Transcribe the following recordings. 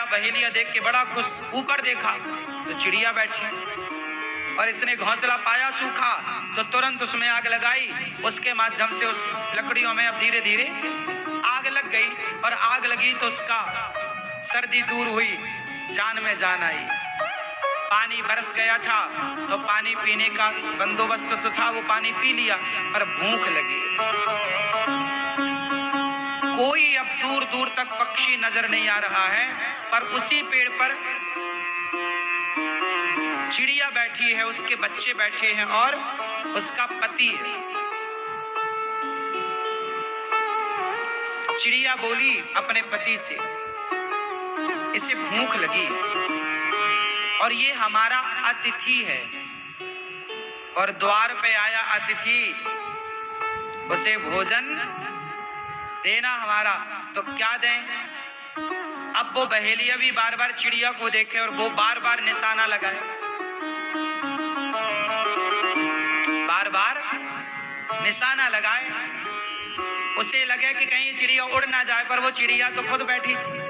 बहेलिया देख के बड़ा खुश, ऊपर देखा तो चिड़िया बैठी और इसने घोंसला पाया सूखा तो तुरंत उसमें आग लगाई। उसके माध्यम से उस लकड़ियों में अब धीरे धीरे आग लग गई और आग लगी तो उसका सर्दी दूर हुई, जान में जान आई। पानी बरस गया था तो पानी पीने का बंदोबस्त तो था, वो पानी पी लिया, पर भूख लगी। कोई अब दूर दूर तक पक्षी नजर नहीं आ रहा है, पर उसी पेड़ पर चिड़िया बैठी है, उसके बच्चे बैठे हैं और उसका पति है। चिड़िया बोली अपने पति से, इसे भूख लगी और ये हमारा अतिथि है और द्वार पे आया अतिथि, उसे भोजन देना हमारा, तो क्या दें। अब वो बहेलिया भी बार बार चिड़िया को देखे और वो बार बार निशाना लगाए, बार बार निशाना लगाए। उसे लगे कि कहीं चिड़िया उड़ ना जाए, पर वो चिड़िया तो खुद बैठी थी।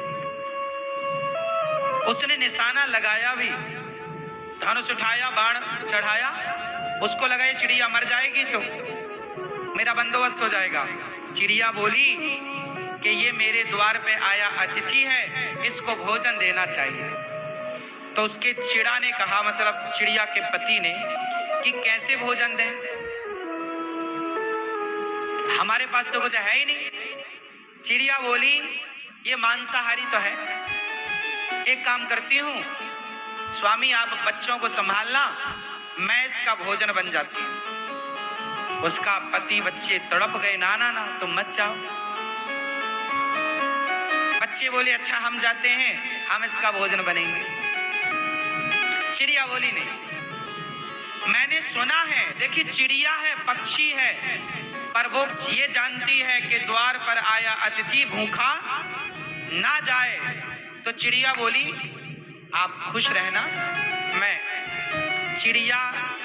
उसने निशाना लगाया भी, धनुष उठाया, बाण चढ़ाया, उसको लगा ये चिड़िया मर जाएगी तो मेरा बंदोबस्त हो जाएगा। चिड़िया बोली कि ये मेरे द्वार पे आया अतिथि है, इसको भोजन देना चाहिए। तो उसके चिड़ा ने कहा, मतलब चिड़िया के पति ने, कि कैसे भोजन दें, हमारे पास तो कुछ है ही नहीं। चिड़िया बोली ये मांसाहारी तो है, एक काम करती हूँ स्वामी, आप बच्चों को संभालना, मैं इसका भोजन बन जाती हूँ। उसका पति बच्चे तड़प गए, ना ना ना तुम मत जाओ। बच्चे बोले अच्छा हम जाते हैं, हम इसका भोजन बनेंगे। चिड़िया बोली नहीं, मैंने सुना है, देखिए चिड़िया है, पक्षी है, पर वो ये जानती है कि द्वार पर आया अतिथि भूखा ना जाए। तो चिड़िया बोली आप खुश रहना, मैं चिड़िया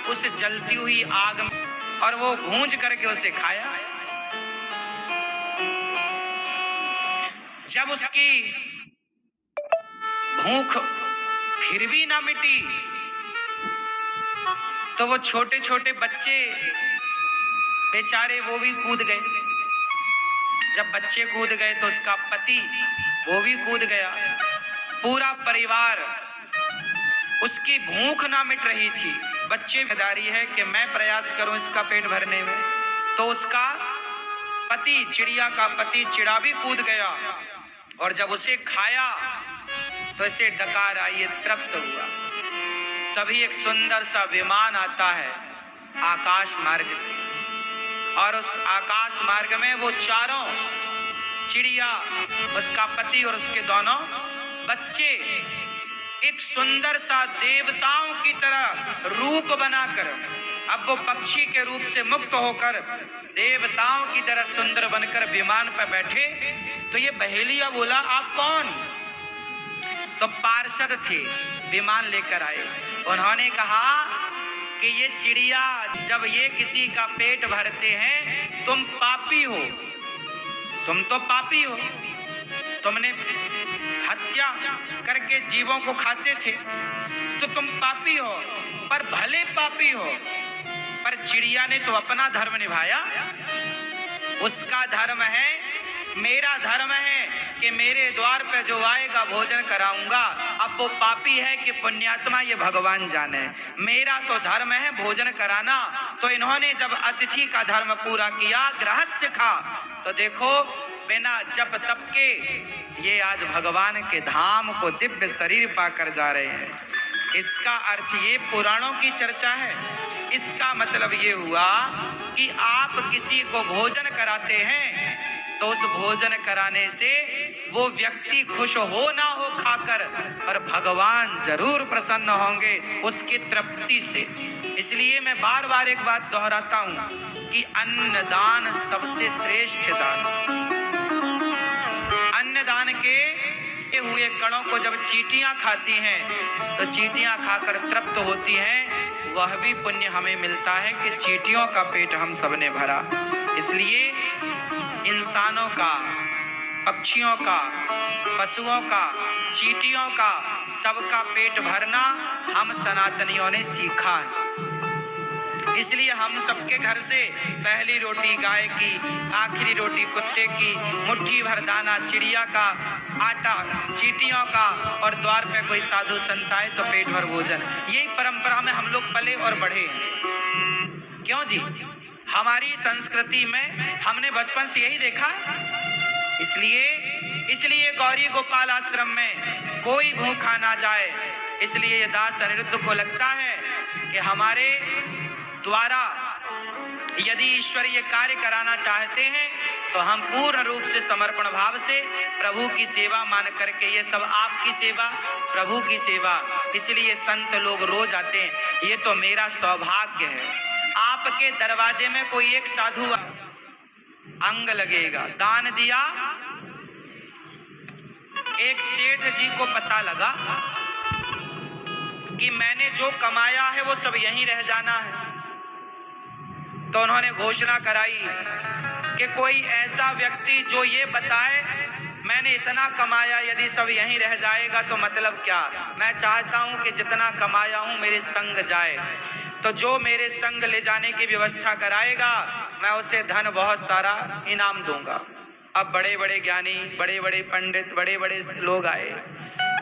उस जलती हुई आग में, और वो भूंज करके उसे खाया। जब उसकी भूख फिर भी ना मिटी तो वो छोटे छोटे बच्चे बेचारे वो भी कूद गए। जब बच्चे कूद गए तो उसका पति वो भी कूद गया। पूरा परिवार, उसकी भूख ना मिट रही थी, बच्चे जिम्मेदारी है कि मैं प्रयास करूं इसका पेट भरने में। तो उसका पति, चिड़िया का पति चिड़ा भी कूद गया और जब उसे खाया तो इसे डकार आई, ये तृप्त हुआ। तभी एक सुंदर सा विमान आता है आकाश मार्ग से, और उस आकाश मार्ग में वो चारों, चिड़िया, उसका पति और उसके दोनों बच्चे, एक सुंदर सा देवताओं की तरह रूप बनाकर, अब वो पक्षी के रूप से मुक्त होकर देवताओं की तरह सुंदर बनकर विमान पर बैठे। तो ये बहेलिया बोला आप कौन? तो पार्षद थे, विमान लेकर आए। उन्होंने कहा कि ये चिड़िया, जब ये किसी का पेट भरते हैं, तुम पापी हो, तुम तो पापी हो, तुमने हत्या करके जीवों को खाते थे तो तुम पापी हो, पर भले पापी हो। पर चिड़िया ने तो अपना धर्म निभाया, उसका धर्म है, मेरा धर्म है कि मेरे द्वार पे जो आएगा भोजन कराऊंगा। अब वो पापी है कि पुण्यात्मा ये भगवान जाने, मेरा तो धर्म है भोजन कराना। तो इन्होंने जब अतिथि का धर्म पूरा किया, गृहस्थ खा, तो देखो बिना जप तप के ये आज भगवान के धाम को दिव्य शरीर पाकर जा रहे हैं। इसका अर्थ ये पुराणों की चर्चा है। इसका मतलब ये हुआ कि आप किसी को भोजन कराते हैं तो उस भोजन कराने से वो व्यक्ति खुश हो ना हो खाकर, पर भगवान जरूर प्रसन्न होंगे उसकी तृप्ति से। इसलिए मैं बार बार एक बात दोहराता हूं कि अन्नदान सबसे श्रेष्ठ दान। अन्नदान के हुए कणों को जब चींटियां खाती हैं तो चींटियां खाकर तृप्त होती हैं, वह भी पुण्य हमें मिलता है कि चींटियों का पेट हम सबने भरा। इसलिए इंसानों का, पक्षियों का, पशुओं का, चींटियों का, सबका पेट भरना हम सनातनियों ने सीखा है। इसलिए हम सबके घर से पहली रोटी गाय की, आखिरी रोटी कुत्ते की, मुट्ठी भर दाना चिड़िया का, आटा चींटियों का, और द्वार पे कोई साधु संत आए तो पेट भर भोजन। यही परंपरा में हम लोग पले और बढ़े हैं। क्यों जी? हमारी संस्कृति में हमने बचपन से यही देखा। इसलिए गौरी गोपाल आश्रम में कोई भूखा ना जाए। इसलिए ये दास अनिरुद्ध को लगता है कि हमारे द्वारा यदि ईश्वरीय कार्य कराना चाहते हैं तो हम पूर्ण रूप से समर्पण भाव से प्रभु की सेवा मान करके, ये सब आपकी सेवा, प्रभु की सेवा, इसलिए संत लोग रोज आते हैं। ये तो मेरा सौभाग्य है। आपके दरवाजे में कोई एक साधु अंग लगेगा, दान दिया। एक सेठ जी को पता लगा कि मैंने जो कमाया है वो सब यहीं रह जाना है, तो उन्होंने घोषणा कराई कि कोई ऐसा व्यक्ति जो ये बताए मैंने इतना कमाया, यदि सब यहीं रह जाएगा तो मतलब क्या। मैं चाहता हूं कि जितना कमाया हूं मेरे संग जाए, तो जो मेरे संग ले जाने की व्यवस्था कराएगा मैं उसे धन बहुत सारा इनाम दूंगा। अब बड़े बड़े ज्ञानी, बड़े बड़े पंडित, बड़े बड़े लोग आए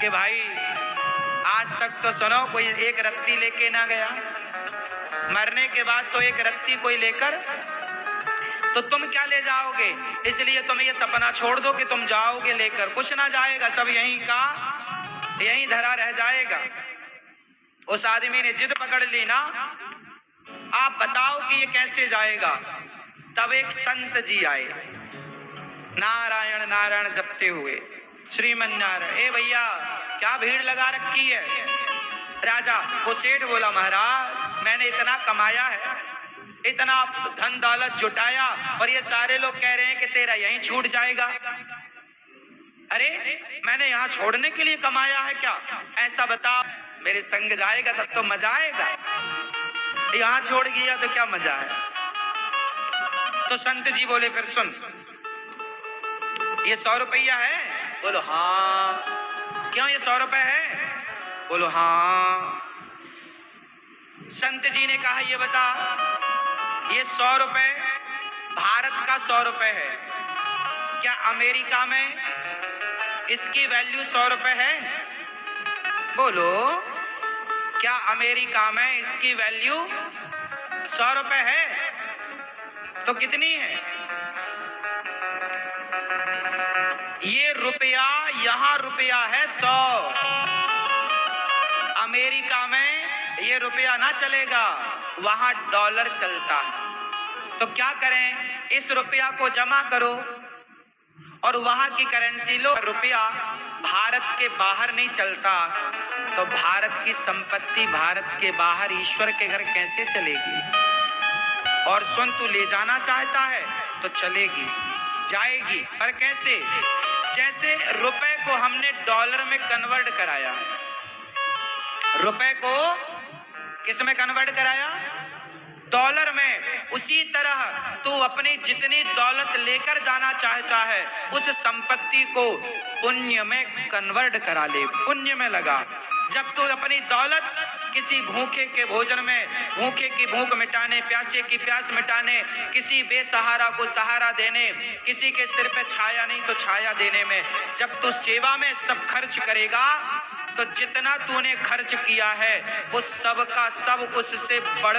कि भाई आज तक तो सुनो कोई एक रत्ती लेके ना गया, मरने के बाद तो एक रत्ती कोई लेकर, तो तुम क्या ले जाओगे? इसलिए तुम ये सपना छोड़ दो कि तुम जाओगे लेकर, कुछ ना जाएगा, सब यहीं का यहीं धरा रह जाएगा। उस आदमी ने जिद पकड़ ली ना, आप बताओ कि ये कैसे जाएगा। तब एक संत जी आए, नारायण नारायण जपते हुए, श्रीमन नारायण। ए भैया क्या भीड़ लगा रखी है? राजा वो सेठ बोला, महाराज मैंने इतना कमाया है, इतना धन दौलत जुटाया, और ये सारे लोग कह रहे हैं कि तेरा यहीं छूट जाएगा। अरे मैंने यहाँ छोड़ने के लिए कमाया है क्या? ऐसा बता, मेरे संग जाएगा तब तो मजा आएगा, यहाँ छोड़ गया तो क्या मजा है। तो संत जी बोले, फिर सुन, ये 100 रुपया है? बोलो हाँ। क्यों ये 100 रुपए है? बोलो हाँ। संत जी ने कहा, ये बता, ये 100 रुपए भारत का 100 रुपए है, क्या अमेरिका में इसकी वैल्यू 100 रुपए है? बोलो, क्या अमेरिका में इसकी वैल्यू 100 रुपए है? तो कितनी है? ये रुपया, यहाँ रुपया है 100, अमेरिका में ये रुपया ना चलेगा, वहां डॉलर चलता है। तो क्या करें, इस रुपया को जमा करो और वहां की करेंसी लो। रुपया भारत के बाहर नहीं चलता, तो भारत की संपत्ति भारत के बाहर ईश्वर के घर कैसे चलेगी? और सुन, तू ले जाना चाहता है तो चलेगी, जाएगी, पर कैसे? जैसे रुपए को हमने डॉलर में कन्वर्ट कराया, रुपए को किस में कन्वर्ट कराया? डॉलर में। उसी तरह तू अपनी जितनी दौलत लेकर जाना चाहता है उस संपत्ति को पुण्य में कन्वर्ट करा ले, पुण्य में लगा। जब तू अपनी दौलत किसी भूखे के भोजन में, भूखे की भूख मिटाने, प्यासे की प्यास मिटाने, किसी बेसहारा को सहारा देने, किसी के सिर पे छाया नहीं तो छाया देने में, जब तू सेवा में सब खर्च करेगा तो जितना तूने खर्च किया है वो सब का सब उससे बढ़